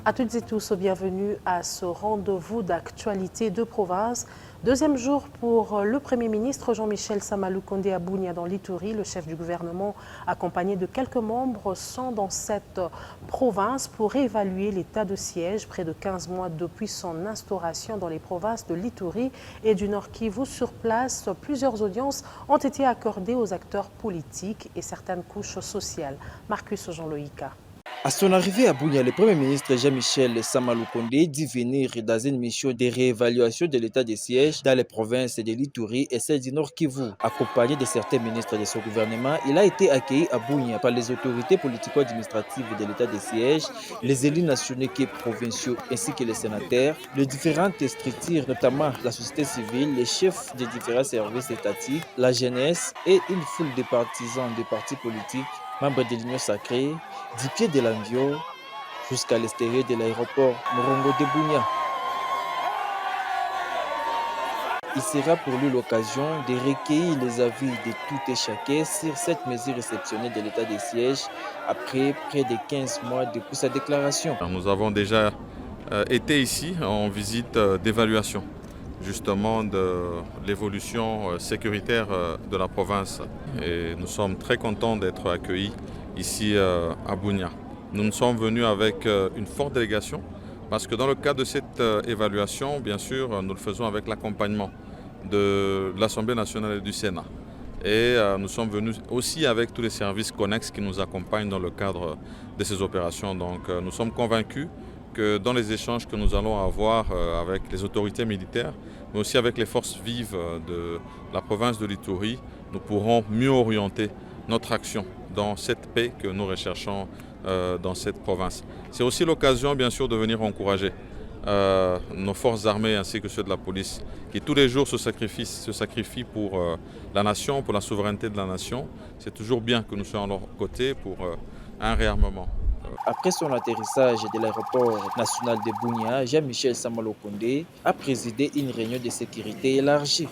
À toutes et tous, bienvenue à ce rendez-vous d'actualité de province. Deuxième jour pour le Premier ministre Jean-Michel Sama Lukonde à Bunia dans l'Ituri. Le chef du gouvernement, accompagné de quelques membres, sont dans cette province pour évaluer l'état de siège près de 15 mois depuis son instauration dans les provinces de l'Ituri et du Nord Kivu. Sur place, plusieurs audiences ont été accordées aux acteurs politiques et certaines couches sociales. Marcus Jean-Loïka. À son arrivée à Bunia, le Premier ministre Jean-Michel Sama Lukonde dit venir dans une mission de réévaluation de l'état des sièges dans les provinces de l'Ituri et celle du Nord Kivu. Accompagné de certains ministres de son gouvernement, il a été accueilli à Bunia par les autorités politico-administratives de l'état des sièges, les élus nationaux et provinciaux ainsi que les sénateurs, les différentes structures, notamment la société civile, les chefs des différents services étatiques, la jeunesse et une foule de partisans des partis politiques, membres de l'Union sacrée, du pied de l'Andio jusqu'à l'extérieur de l'aéroport Morongo de Bunia. Il sera pour lui l'occasion de recueillir les avis de tout et chacun sur cette mesure exceptionnelle de l'état des sièges après près de 15 mois depuis sa déclaration. Nous avons déjà été ici en visite d'évaluation justement de l'évolution sécuritaire de la province et nous sommes très contents d'être accueillis ici à Bunia. Nous sommes venus avec une forte délégation parce que dans le cadre de cette évaluation, bien sûr, nous le faisons avec l'accompagnement de l'Assemblée nationale et du Sénat. Et nous sommes venus aussi avec tous les services connexes qui nous accompagnent dans le cadre de ces opérations. Donc nous sommes convaincus que dans les échanges que nous allons avoir avec les autorités militaires, mais aussi avec les forces vives de la province de l'Ituri, nous pourrons mieux orienter notre action dans cette paix que nous recherchons dans cette province. C'est aussi l'occasion, bien sûr, de venir encourager nos forces armées ainsi que ceux de la police qui tous les jours se sacrifient pour la nation, pour la souveraineté de la nation. C'est toujours bien que nous soyons à leur côté pour un réarmement. Après son atterrissage de l'aéroport national de Bunia, Jean-Michel Sama Lukonde a présidé une réunion de sécurité élargie